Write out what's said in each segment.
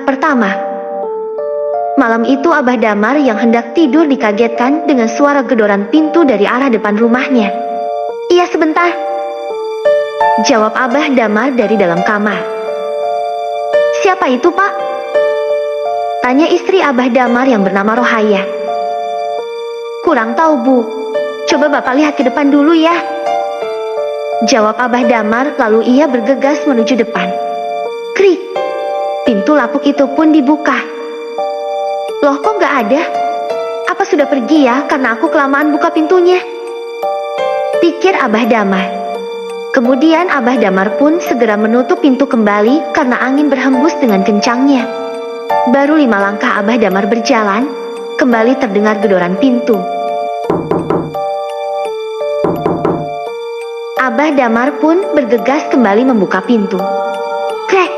pertama. Malam itu Abah Damar yang hendak tidur dikagetkan dengan suara gedoran pintu dari arah depan rumahnya. "Iya, sebentar," jawab Abah Damar dari dalam kamar. "Siapa itu, Pak?" tanya istri Abah Damar yang bernama Rohaya. "Kurang tahu, Bu. Coba Bapak lihat ke depan dulu ya," jawab Abah Damar, lalu ia bergegas menuju depan. Krik! Pintu lapuk itu pun dibuka. "Loh, kok nggak ada? Apa sudah pergi ya karena aku kelamaan buka pintunya?" pikir Abah Damar. Kemudian Abah Damar pun segera menutup pintu kembali karena angin berhembus dengan kencangnya. Baru 5 langkah Abah Damar berjalan, kembali terdengar gedoran pintu. Abah Damar pun bergegas kembali membuka pintu. Krek!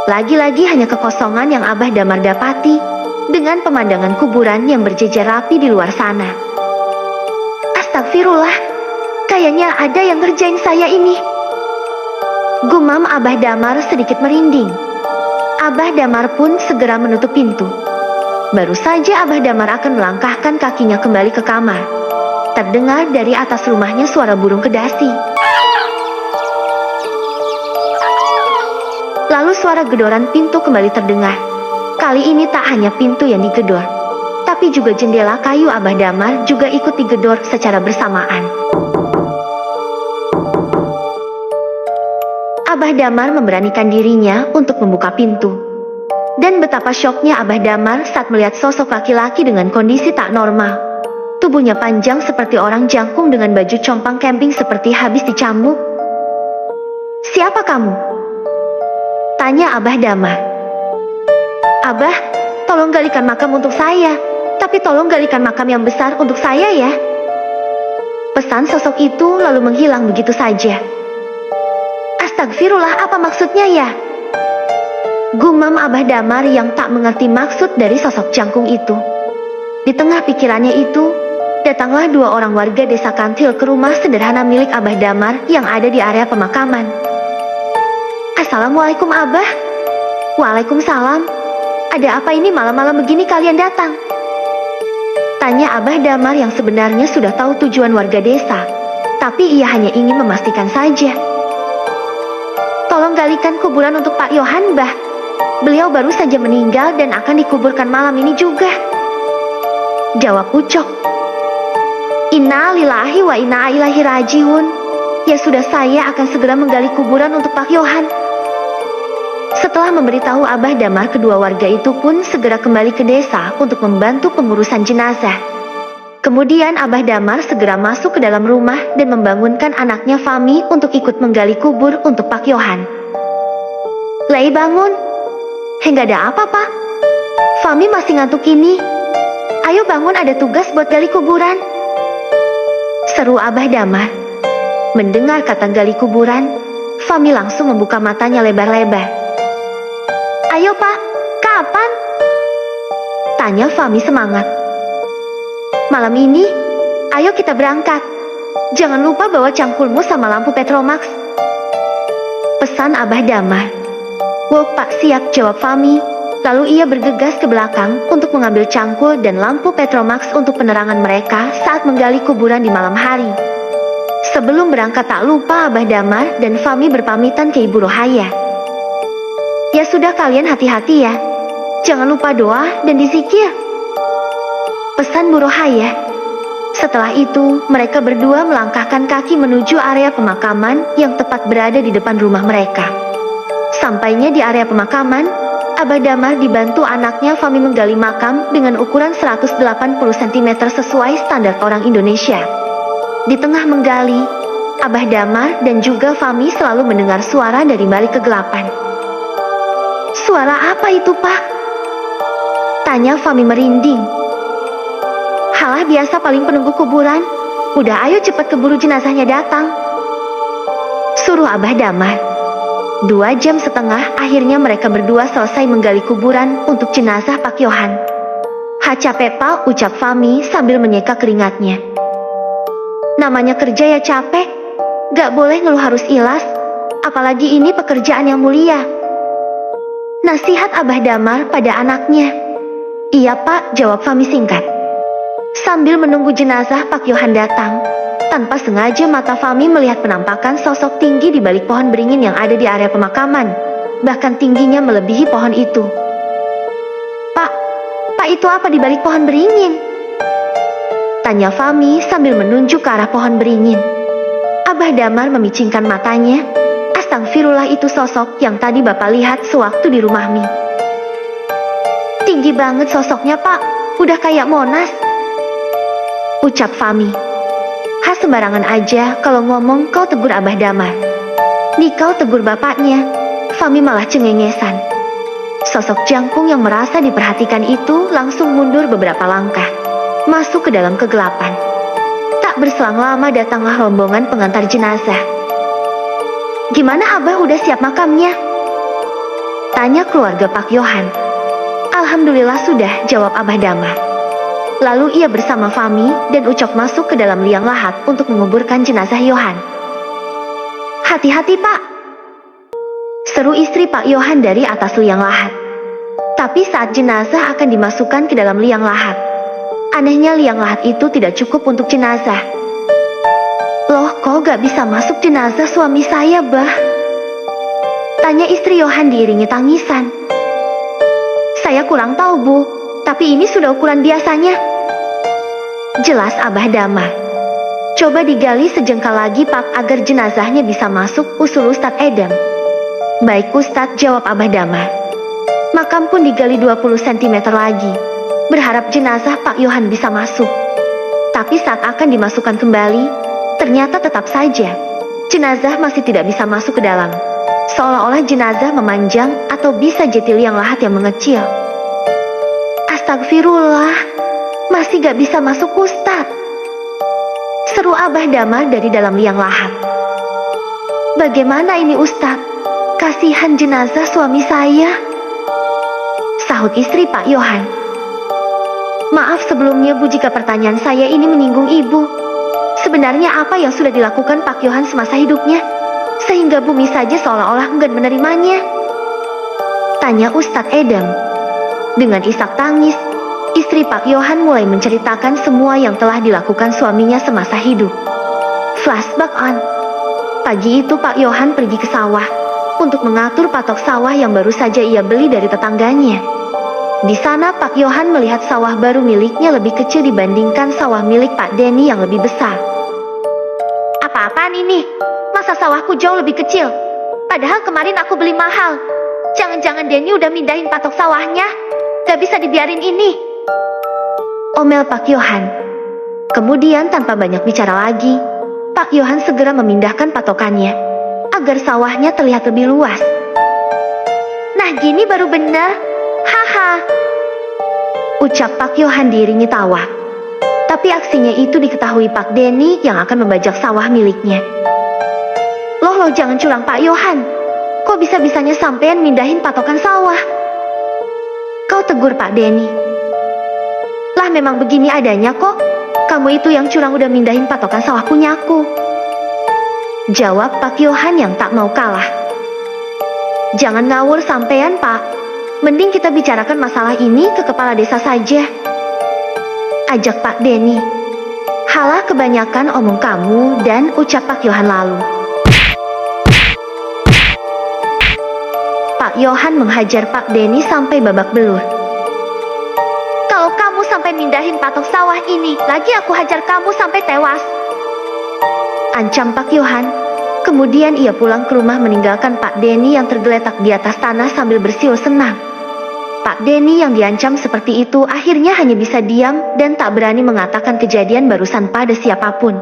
Lagi-lagi hanya kekosongan yang Abah Damar dapati, dengan pemandangan kuburan yang berjejer rapi di luar sana. "Astagfirullah, kayaknya ada yang ngerjain saya ini," gumam Abah Damar sedikit merinding. Abah Damar pun segera menutup pintu. Baru saja Abah Damar akan melangkahkan kakinya kembali ke kamar, terdengar dari atas rumahnya suara burung kedasi. Lalu suara gedoran pintu kembali terdengar. Kali ini tak hanya pintu yang digedor, tapi juga jendela kayu Abah Damar juga ikut digedor secara bersamaan. Abah Damar memberanikan dirinya untuk membuka pintu. Dan betapa syoknya Abah Damar saat melihat sosok laki-laki dengan kondisi tak normal. Tubuhnya panjang seperti orang jangkung dengan baju compang camping seperti habis dicambuk. "Siapa kamu?" tanya Abah Damar. "Abah, tolong galikan makam untuk saya, tapi tolong galikan makam yang besar untuk saya ya," pesan sosok itu lalu menghilang begitu saja. "Astagfirullah, apa maksudnya ya?" gumam Abah Damar yang tak mengerti maksud dari sosok jangkung itu. Di tengah pikirannya itu, datanglah 2 orang warga desa Kantil ke rumah sederhana milik Abah Damar yang ada di area pemakaman. "Assalamualaikum Abah." "Waalaikumsalam. Ada apa ini malam-malam begini kalian datang?" tanya Abah Damar yang sebenarnya sudah tahu tujuan warga desa, tapi ia hanya ingin memastikan saja. "Tolong galikan kuburan untuk Pak Yohan, Bah. Beliau baru saja meninggal dan akan dikuburkan malam ini juga," jawab Ucok. "Inna lillahi wa inna ilaihi rajiun. Ya sudah, saya akan segera menggali kuburan untuk Pak Yohan." Setelah memberitahu Abah Damar, kedua warga itu pun segera kembali ke desa untuk membantu pengurusan jenazah. Kemudian Abah Damar segera masuk ke dalam rumah dan membangunkan anaknya Fami untuk ikut menggali kubur untuk Pak Yohan. "Lei, bangun. Nggak ada apa, Pak. Fami masih ngantuk ini. Ayo bangun, ada tugas buat gali kuburan," seru Abah Damar. Mendengar kata gali kuburan, Fami langsung membuka matanya lebar-lebar. "Ayo Pak, kapan?" tanya Fami semangat. "Malam ini, ayo kita berangkat. Jangan lupa bawa cangkulmu sama lampu Petromax," pesan Abah Damar. "Wok Pak, siap," jawab Fami. Lalu ia bergegas ke belakang untuk mengambil cangkul dan lampu Petromax untuk penerangan mereka saat menggali kuburan di malam hari. Sebelum berangkat tak lupa Abah Damar dan Fami berpamitan ke Ibu Rohaya. "Ya sudah, kalian hati-hati ya. Jangan lupa doa dan dizikir," pesan Bu Rohaya. Setelah itu, mereka berdua melangkahkan kaki menuju area pemakaman yang tepat berada di depan rumah mereka. Sampainya di area pemakaman, Abah Damar dibantu anaknya Fami menggali makam dengan ukuran 180 cm sesuai standar orang Indonesia. Di tengah menggali, Abah Damar dan juga Fami selalu mendengar suara dari balik kegelapan. "Suara apa itu, Pak?" tanya Fami merinding. "Halah, biasa paling penunggu kuburan. Udah, ayo cepat keburu jenazahnya datang," suruh Abah Damar. 2,5 jam akhirnya mereka berdua selesai menggali kuburan untuk jenazah Pak Yohan. "Ha, capek Pak," ucap Fami sambil menyeka keringatnya. "Namanya kerja ya capek. Gak boleh ngeluh harus ilas. Apalagi ini pekerjaan yang mulia." Nasihat Abah Damar pada anaknya. Iya Pak, jawab Fami singkat. Sambil menunggu jenazah Pak Yohan datang, tanpa sengaja mata Fami melihat penampakan sosok tinggi di balik pohon beringin yang ada di area pemakaman. Bahkan tingginya melebihi pohon itu. Pak itu apa di balik pohon beringin? Tanya Fami sambil menunjuk ke arah pohon beringin. Abah Damar memicingkan matanya. Astagfirullah, itu sosok yang tadi Bapak lihat sewaktu di rumah Mi. Tinggi banget sosoknya Pak, udah kayak Monas. Ucap Fami. Sembarangan aja kalau ngomong, kau tegur Abah Damar. Nih kau tegur bapaknya. Fami malah cengengesan. Sosok jangkung yang merasa diperhatikan itu langsung mundur beberapa langkah, masuk ke dalam kegelapan. Tak berselang lama datanglah rombongan pengantar jenazah. Gimana Abah, udah siap makamnya? Tanya keluarga Pak Yohan. Alhamdulillah sudah, jawab Abah Damar. Lalu ia bersama Fami dan Ucok masuk ke dalam liang lahat untuk menguburkan jenazah Yohan. Hati-hati Pak, seru istri Pak Yohan dari atas liang lahat. Tapi saat jenazah akan dimasukkan ke dalam liang lahat, anehnya liang lahat itu tidak cukup untuk jenazah. Loh, kok gak bisa masuk jenazah suami saya, Bah? Tanya istri Yohan diiringi tangisan. Saya kurang tahu, Bu, tapi ini sudah ukuran biasanya. Jelas Abah Damar. Coba digali sejengkal lagi, Pak, agar jenazahnya bisa masuk, usul Ustadz Edem. Baik Ustadz, jawab Abah Damar. Makam pun digali 20 cm lagi, berharap jenazah Pak Yohan bisa masuk. Tapi saat akan dimasukkan kembali, ternyata tetap saja jenazah masih tidak bisa masuk ke dalam. Seolah-olah jenazah memanjang atau bisa jadi liang lahat yang mengecil. Astagfirullah, masih gak bisa masuk Ustadz, seru Abah Damar dari dalam liang lahat. Bagaimana ini Ustadz? Kasihan jenazah suami saya, sahut istri Pak Yohan. Maaf sebelumnya Bu jika pertanyaan saya ini menyinggung Ibu. Sebenarnya apa yang sudah dilakukan Pak Yohan semasa hidupnya, sehingga Bumi saja seolah-olah enggan menerimanya? Tanya Ustadz Edem. Dengan isak tangis, istri Pak Yohan mulai menceritakan semua yang telah dilakukan suaminya semasa hidup. Flashback on. Pagi itu Pak Yohan pergi ke sawah untuk mengatur patok sawah yang baru saja ia beli dari tetangganya. Di sana Pak Yohan melihat sawah baru miliknya lebih kecil dibandingkan sawah milik Pak Denny yang lebih besar. Apa-apaan ini? Masa sawahku jauh lebih kecil? Padahal kemarin aku beli mahal. Jangan-jangan Denny udah mindahin patok sawahnya? Gak bisa dibiarin ini, omel Pak Yohan. Kemudian tanpa banyak bicara lagi, Pak Yohan segera memindahkan patokannya agar sawahnya terlihat lebih luas. Nah gini baru benar. Haha, ucap Pak Yohan diiringi tawa. Tapi aksinya itu diketahui Pak Denny yang akan membajak sawah miliknya. Loh, jangan curang Pak Yohan. Kok bisa-bisanya sampean mindahin patokan sawah? Kau tegur Pak Denny. Lah memang begini adanya kok. Kamu itu yang curang udah mindahin patokan sawah punyaku, jawab Pak Yohan yang tak mau kalah. Jangan ngawur sampean Pak. Mending kita bicarakan masalah ini ke kepala desa saja, ajak Pak Denny. Halah kebanyakan omong kamu dan ucap Pak Yohan lalu. Pak Yohan menghajar Pak Denny sampai babak belur. Kalau kamu sampai mindahin patok sawah ini lagi, aku hajar kamu sampai tewas, ancam Pak Yohan. Kemudian ia pulang ke rumah meninggalkan Pak Denny yang tergeletak di atas tanah sambil bersiul senang. Pak Denny yang diancam seperti itu akhirnya hanya bisa diam dan tak berani mengatakan kejadian barusan pada siapapun.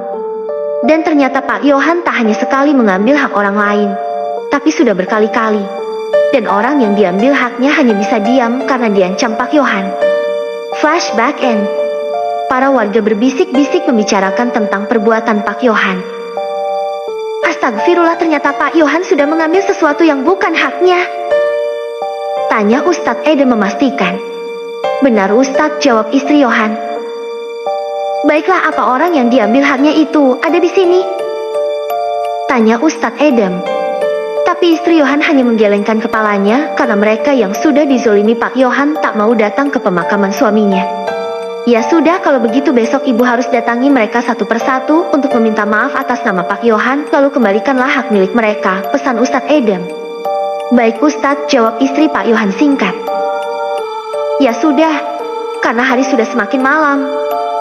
Dan ternyata Pak Yohan tak hanya sekali mengambil hak orang lain, tapi sudah berkali-kali. Dan orang yang diambil haknya hanya bisa diam karena diancam Pak Yohan. Flashback end. Para warga berbisik-bisik membicarakan tentang perbuatan Pak Yohan. Astagfirullah, ternyata Pak Yohan sudah mengambil sesuatu yang bukan haknya, tanya Ustadz Edem memastikan. Benar Ustadz, jawab istri Yohan. Baiklah, apa orang yang diambil haknya itu ada di sini? Tanya Ustadz Edem. Tapi Tapi istri Yohan hanya menggelengkan kepalanya karena mereka yang sudah dizolimi Pak Yohan tak mau datang ke pemakaman suaminya. Ya sudah, kalau begitu besok ibu harus datangi mereka satu persatu untuk meminta maaf atas nama Pak Yohan, lalu kembalikanlah hak milik mereka, pesan Ustadz Edem. Baik Ustadz, jawab istri Pak Yohan singkat. Ya sudah, karena hari sudah semakin malam.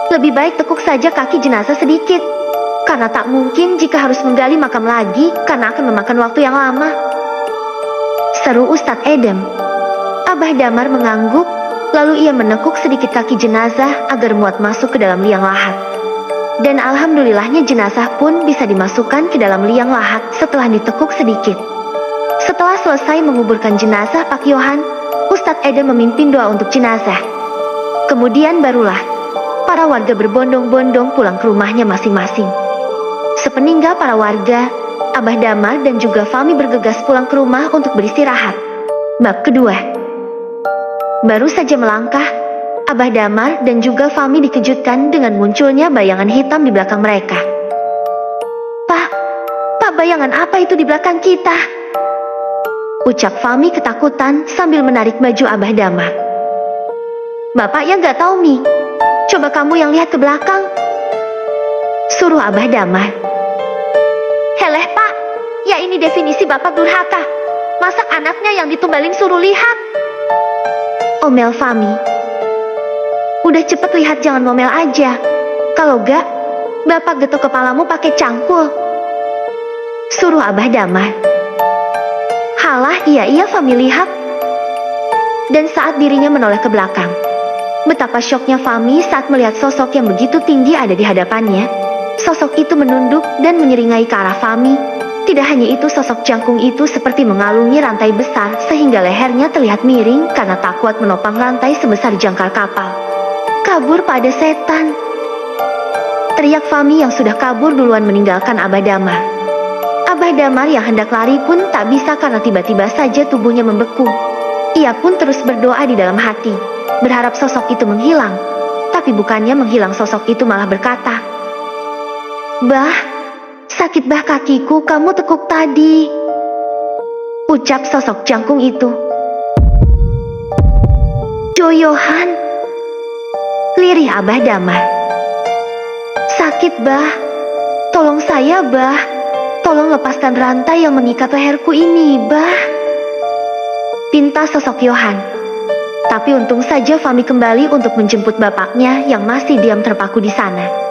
Lebih baik tekuk saja kaki jenazah sedikit. Karena tak mungkin jika harus menggali makam lagi, karena akan memakan waktu yang lama. Seru Ustadz Edem. Abah Damar mengangguk, lalu ia menekuk sedikit kaki jenazah agar muat masuk ke dalam liang lahat. Dan alhamdulillahnya jenazah pun bisa dimasukkan ke dalam liang lahat setelah ditekuk sedikit. Setelah selesai menguburkan jenazah Pak Yohan, Ustadz Edem memimpin doa untuk jenazah. Kemudian barulah para warga berbondong-bondong pulang ke rumahnya masing-masing. Sepeninggal para warga, Abah Damar dan juga Fami bergegas pulang ke rumah untuk beristirahat. Bab kedua. Baru saja melangkah, Abah Damar dan juga Fami dikejutkan dengan munculnya bayangan hitam di belakang mereka. Pak, bayangan apa itu di belakang kita? Ucap Fami ketakutan sambil menarik baju Abah Damar. Bapak yang gak tahu Mi, coba kamu yang lihat ke belakang, suruh Abah Damar. Heleh Pak, ya ini definisi bapak durhaka. Masak anaknya yang ditumbalin suruh lihat. Omel Fami. Udah cepet lihat, jangan ngomel aja. Kalau gak, bapak getok kepalamu pakai cangkul, suruh Abah Damar. Halah, iya Fami lihat. Dan saat dirinya menoleh ke belakang, betapa syoknya Fami saat melihat sosok yang begitu tinggi ada di hadapannya. Sosok itu menunduk dan menyeringai ke arah Fami. Tidak hanya itu, sosok jangkung itu seperti mengalungi rantai besar sehingga lehernya terlihat miring karena tak kuat menopang rantai sebesar jangkar kapal. Kabur pada setan, teriak Fami yang sudah kabur duluan meninggalkan Abah Damar. Abah Damar yang hendak lari pun tak bisa karena tiba-tiba saja tubuhnya membeku. Ia pun terus berdoa di dalam hati, berharap sosok itu menghilang. Tapi bukannya menghilang, sosok itu malah berkata, Bah, sakit bah kakiku, kamu tekuk tadi, ucap sosok jangkung itu. Yohan, lirih Abah Damar. Sakit bah, tolong saya bah, tolong lepaskan rantai yang mengikat leherku ini bah, pinta sosok Yohan. Tapi untung saja Fami kembali untuk menjemput bapaknya yang masih diam terpaku di sana.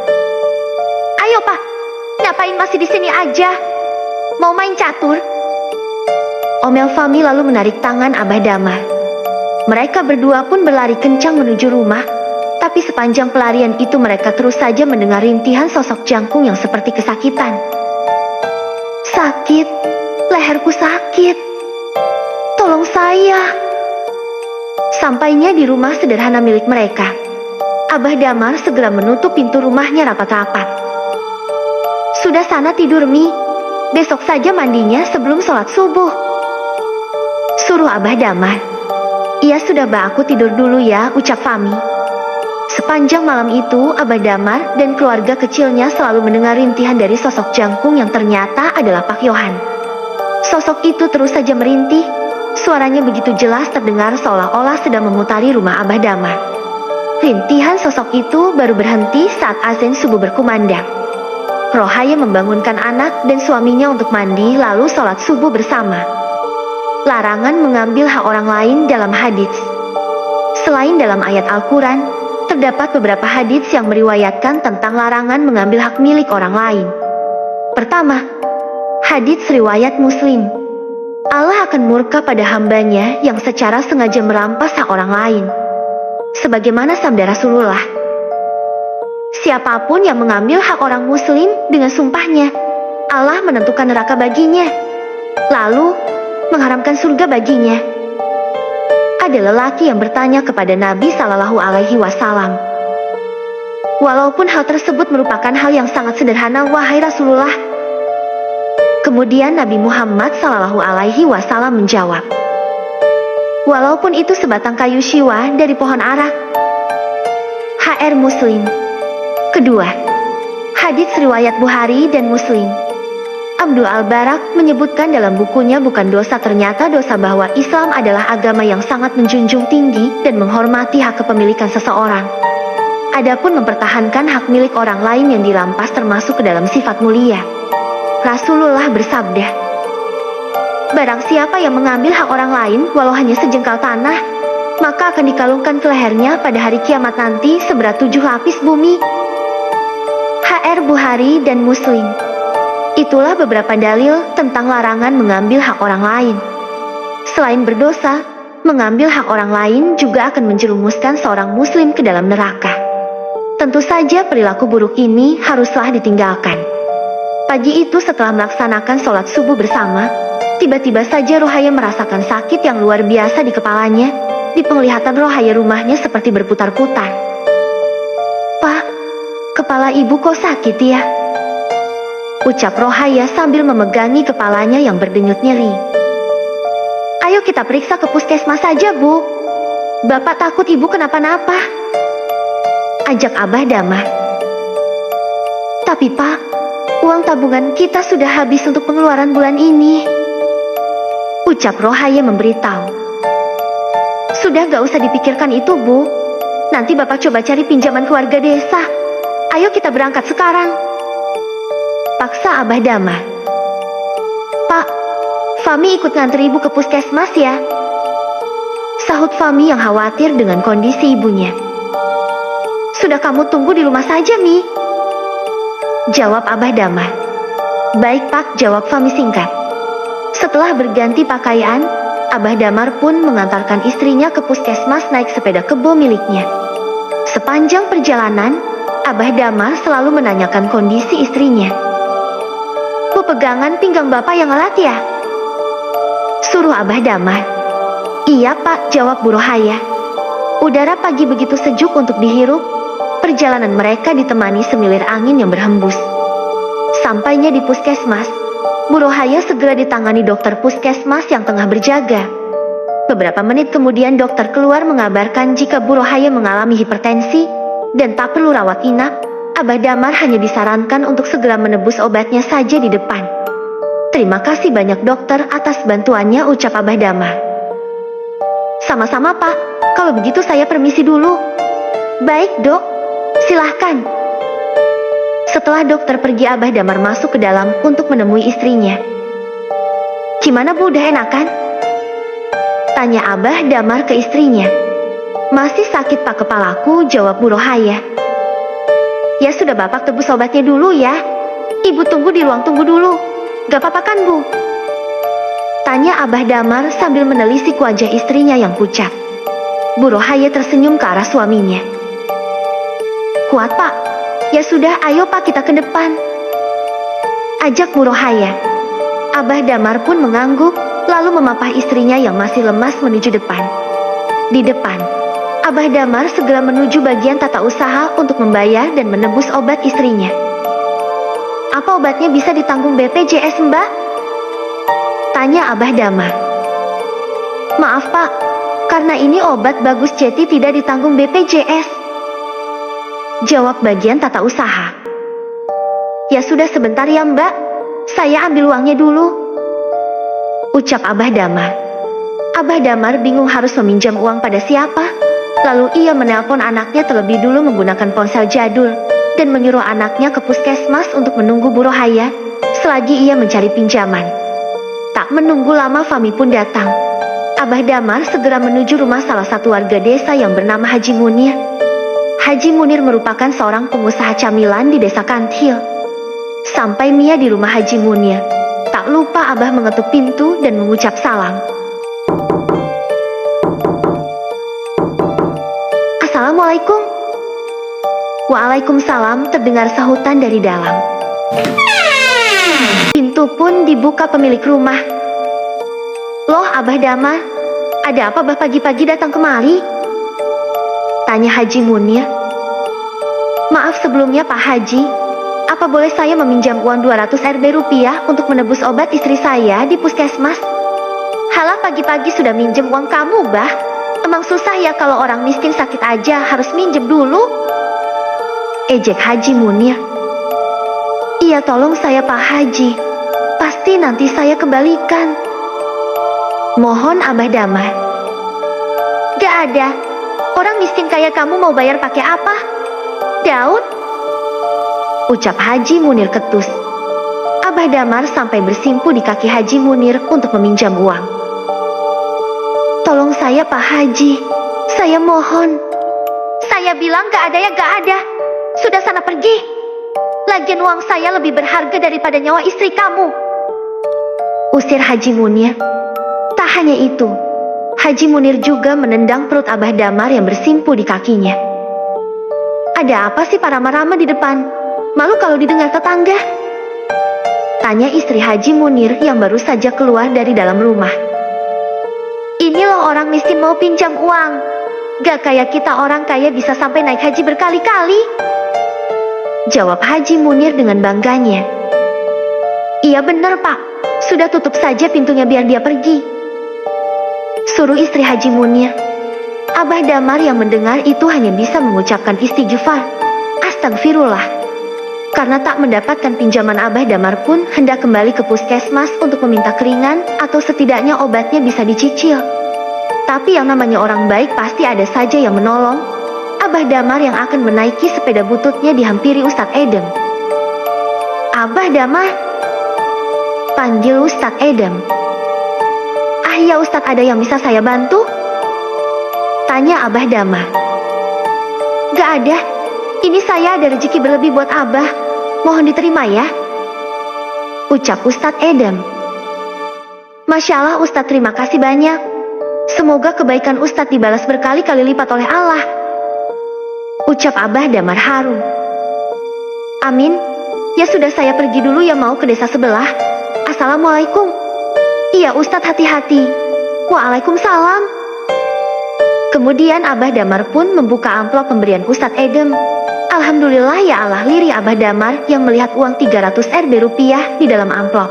Ayo Pak, ngapain masih di sini aja? Mau main catur? Omel Fami lalu menarik tangan Abah Damar. Mereka berdua pun berlari kencang menuju rumah. Tapi sepanjang pelarian itu mereka terus saja mendengar rintihan sosok jangkung yang seperti kesakitan. Sakit, leherku sakit, tolong saya. Sampainya di rumah sederhana milik mereka, Abah Damar segera menutup pintu rumahnya rapat-rapat. Sudah sana tidur Mi, besok saja mandinya sebelum sholat subuh, suruh Abah Damar. Iya sudah bah, aku tidur dulu ya, ucap Fami. Sepanjang malam itu Abah Damar dan keluarga kecilnya selalu mendengar rintihan dari sosok jangkung yang ternyata adalah Pak Yohan. Sosok itu terus saja merintih, suaranya begitu jelas terdengar seolah-olah sedang memutari rumah Abah Damar. Rintihan sosok itu baru berhenti saat azan subuh berkumandang. Rohaya membangunkan anak dan suaminya untuk mandi lalu sholat subuh bersama. Larangan mengambil hak orang lain dalam hadits. Selain dalam ayat Al-Quran, terdapat beberapa hadits yang meriwayatkan tentang larangan mengambil hak milik orang lain. Pertama, hadits riwayat Muslim. Allah akan murka pada hambanya yang secara sengaja merampas hak orang lain. Sebagaimana sabda Rasulullah, siapapun yang mengambil hak orang muslim dengan sumpahnya, Allah menentukan neraka baginya, lalu mengharamkan surga baginya. Ada lelaki yang bertanya kepada Nabi Shallallahu Alaihi Wasallam, walaupun hal tersebut merupakan hal yang sangat sederhana, wahai Rasulullah. Kemudian Nabi Muhammad Shallallahu Alaihi Wasallam menjawab, walaupun itu sebatang kayu syiwa dari pohon ara. HR Muslim. Kedua, hadits riwayat Bukhari dan Muslim. Abdul Al-Barak menyebutkan dalam bukunya Bukan Dosa Ternyata Dosa bahwa Islam adalah agama yang sangat menjunjung tinggi dan menghormati hak kepemilikan seseorang. Adapun mempertahankan hak milik orang lain yang dirampas termasuk ke dalam sifat mulia. Rasulullah bersabda, "Barang siapa yang mengambil hak orang lain walau hanya sejengkal tanah, maka akan dikalungkan ke lehernya pada hari kiamat nanti seberat 7 lapis bumi." HR Bukhari dan Muslim. Itulah beberapa dalil tentang larangan mengambil hak orang lain. Selain berdosa, mengambil hak orang lain juga akan menjerumuskan seorang muslim ke dalam neraka. Tentu saja perilaku buruk ini haruslah ditinggalkan. Pagi itu setelah melaksanakan sholat subuh bersama, tiba-tiba saja Rohaya merasakan sakit yang luar biasa di kepalanya. Di penglihatan Rohaya rumahnya seperti berputar-putar. "Pak, kepala ibu kok sakit ya?" ucap Rohaya sambil memegangi kepalanya yang berdenyut nyeri. "Ayo kita periksa ke puskesmas saja, Bu. Bapak takut ibu kenapa-napa," ajak Abah Damar. "Tapi Pak, uang tabungan kita sudah habis untuk pengeluaran bulan ini," ucap Rohaya memberitahu. "Sudah gak usah dipikirkan itu, Bu. Nanti Bapak coba cari pinjaman keluarga desa. Ayo kita berangkat sekarang," paksa Abah Damar. "Pak, Fami ikut ngantri ibu ke puskesmas ya," sahut Fami yang khawatir dengan kondisi ibunya. "Sudah kamu tunggu di rumah saja, Mi," jawab Abah Damar. "Baik Pak," jawab Fami singkat. Setelah berganti pakaian, Abah Damar pun mengantarkan istrinya ke puskesmas naik sepeda kebo miliknya. Sepanjang perjalanan, Abah Damar selalu menanyakan kondisi istrinya. "Bu, pegangan pinggang Bapak yang ngelat ya?" suruh Abah Damar. "Iya Pak," jawab Bu Rohaya. Udara pagi begitu sejuk untuk dihirup. Perjalanan mereka ditemani semilir angin yang berhembus. Sampainya di puskesmas, Bu Rohaya segera ditangani dokter puskesmas yang tengah berjaga. Beberapa menit kemudian dokter keluar mengabarkan jika Bu Rohaya mengalami hipertensi dan tak perlu rawat inap. Abah Damar hanya disarankan untuk segera menebus obatnya saja di depan. "Terima kasih banyak dokter atas bantuannya," ucap Abah Damar. "Sama-sama Pak, kalau begitu saya permisi dulu." "Baik Dok, silahkan." Setelah dokter pergi, Abah Damar masuk ke dalam untuk menemui istrinya. "Gimana Bu, udah enakan?" tanya Abah Damar ke istrinya. "Masih sakit Pak kepalaku," jawab Bu Rohaya. "Ya sudah, Bapak tebus obatnya dulu ya. Ibu tunggu di ruang tunggu dulu. Gak apa-apa kan Bu?" tanya Abah Damar sambil menelisik wajah istrinya yang pucat. Bu Rohaya tersenyum ke arah suaminya. "Kuat Pak. Ya sudah, ayo Pak kita ke depan," ajak Bu Rohaya. Abah Damar pun mengangguk, lalu memapah istrinya yang masih lemas menuju depan. Di depan, Abah Damar segera menuju bagian tata usaha untuk membayar dan menebus obat istrinya. "Apa obatnya bisa ditanggung BPJS Mbak?" tanya Abah Damar. "Maaf Pak, karena ini obat bagus jadi tidak ditanggung BPJS," jawab bagian tata usaha. "Ya sudah, sebentar ya Mbak, saya ambil uangnya dulu," ucap Abah Damar. Abah Damar bingung harus meminjam uang pada siapa. Lalu ia menelpon anaknya terlebih dulu menggunakan ponsel jadul dan menyuruh anaknya ke puskesmas untuk menunggu Bu Rohaya selagi ia mencari pinjaman. Tak menunggu lama, Fami pun datang. Abah Damar segera menuju rumah salah satu warga desa yang bernama Haji Munir. Haji Munir merupakan seorang pengusaha camilan di desa Kanthil. Sampai Mia di rumah Haji Munir, tak lupa Abah mengetuk pintu dan mengucap salam. "Assalamualaikum." "Waalaikumsalam," terdengar sahutan dari dalam. Pintu pun dibuka pemilik rumah. "Loh Abah Damar, ada apa Bah pagi-pagi datang kemari?" tanya Haji Munir. "Maaf sebelumnya Pak Haji, apa boleh saya meminjam uang 200 Rp rupiah untuk menebus obat istri saya di puskesmas?" "Halah, pagi-pagi sudah minjem uang kamu Bah. Emang susah ya kalau orang miskin sakit aja harus minjem dulu?" ejek Haji Munir. "Iya tolong saya Pak Haji. pasti nanti saya kembalikan. Mohon Abah Damar. Gak ada. Orang miskin kayak kamu mau bayar pakai apa? Daud? Ucap Haji Munir ketus. Abah Damar sampai bersimpu di kaki Haji Munir untuk meminjam uang. Tolong saya Pak Haji. Saya mohon. Saya bilang gak ada ya gak ada. Sudah sana pergi. Lagian uang saya lebih berharga daripada nyawa istri kamu. Usir Haji Munir. Tak hanya itu, Haji Munir juga menendang perut Abah Damar yang bersimpu di kakinya. Ada apa sih para marama di depan? Malu kalau didengar tetangga? Tanya istri Haji Munir yang baru saja keluar dari dalam rumah. Ini loh orang miskin mau pinjam uang. Gak kayak kita orang kaya bisa sampai naik haji berkali-kali. Jawab Haji Munir dengan bangganya. Iya benar Pak, sudah tutup saja pintunya biar dia pergi. Suruh istri Haji Munir. Abah Damar yang mendengar itu hanya bisa mengucapkan istighfar. Astagfirullah. Karena tak mendapatkan pinjaman Abah Damar pun hendak kembali ke puskesmas untuk meminta keringan atau setidaknya obatnya bisa dicicil. Tapi yang namanya orang baik pasti ada saja yang menolong. Abah Damar yang akan menaiki sepeda bututnya dihampiri Ustadz Edem. Abah Damar, panggil Ustadz Edem. Ah ya Ustadz, ada yang bisa saya bantu? Tanya Abah Damar. Gak ada. Ini saya ada rezeki berlebih buat Abah. Mohon diterima ya. Ucap Ustadz Edem. Masya Allah Ustadz, terima kasih banyak. Semoga kebaikan Ustadz dibalas berkali-kali lipat oleh Allah. Ucap Abah Damar haru. Amin. Ya sudah, saya pergi dulu ya, mau ke desa sebelah. Assalamualaikum. Iya Ustadz, hati-hati. Waalaikumsalam. Kemudian Abah Damar pun membuka amplop pemberian Ustadz Edem. Alhamdulillah ya Allah, lirih Abah Damar yang melihat uang 300 Rp rupiah di dalam amplop.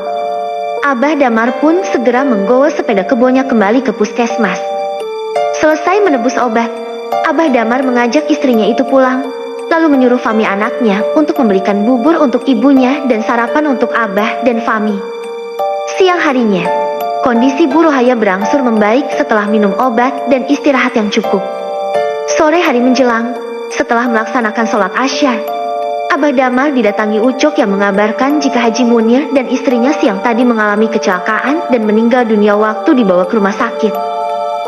Abah Damar pun segera menggawa sepeda kebonnya kembali ke puskesmas. Selesai menebus obat, Abah Damar mengajak istrinya itu pulang, lalu menyuruh Fami anaknya untuk membelikan bubur untuk ibunya dan sarapan untuk Abah dan Fami. Siang harinya, kondisi Bu Rohaya berangsur membaik setelah minum obat dan istirahat yang cukup. Sore hari menjelang, setelah melaksanakan sholat Asyar, Abah Damar didatangi Ucok yang mengabarkan jika Haji Munir dan istrinya siang tadi mengalami kecelakaan dan meninggal dunia waktu dibawa ke rumah sakit.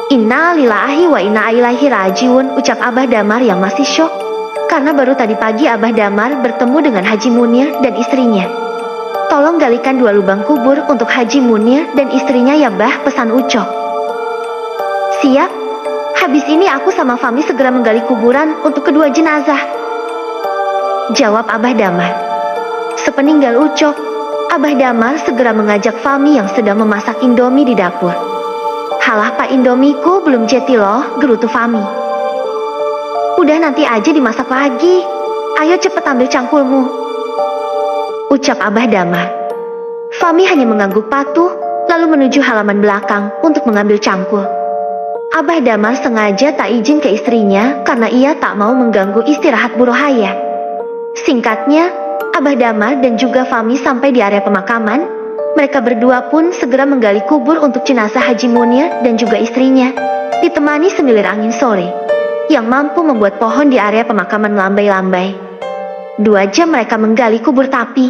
Inna lillahi wa inna ilaihi rajiun, ucap Abah Damar yang masih syok, karena baru tadi pagi Abah Damar bertemu dengan Haji Munir dan istrinya. Tolong galikan 2 lubang kubur untuk Haji Munir dan istrinya ya Bah, pesan Ucok. Siap. Habis ini aku sama Fami segera menggali kuburan untuk kedua jenazah. Jawab Abah Damar. Sepeninggal Ucok, Abah Damar segera mengajak Fami yang sedang memasak Indomie di dapur. Halah Pak, Indomiku belum jadi loh, gerutu Fami. Udah nanti aja dimasak lagi. Ayo cepet ambil cangkulmu. Ucap Abah Damar. Fami hanya mengangguk patuh, lalu menuju halaman belakang untuk mengambil cangkul. Abah Damar sengaja tak izin ke istrinya karena ia tak mau mengganggu istirahat Bu Rohaya. Singkatnya, Abah Damar dan juga Fami sampai di area pemakaman. Mereka berdua pun segera menggali kubur untuk jenazah Haji Munir dan juga istrinya, ditemani semilir angin sore yang mampu membuat pohon di area pemakaman melambai-lambai. 2 jam mereka menggali kubur tapi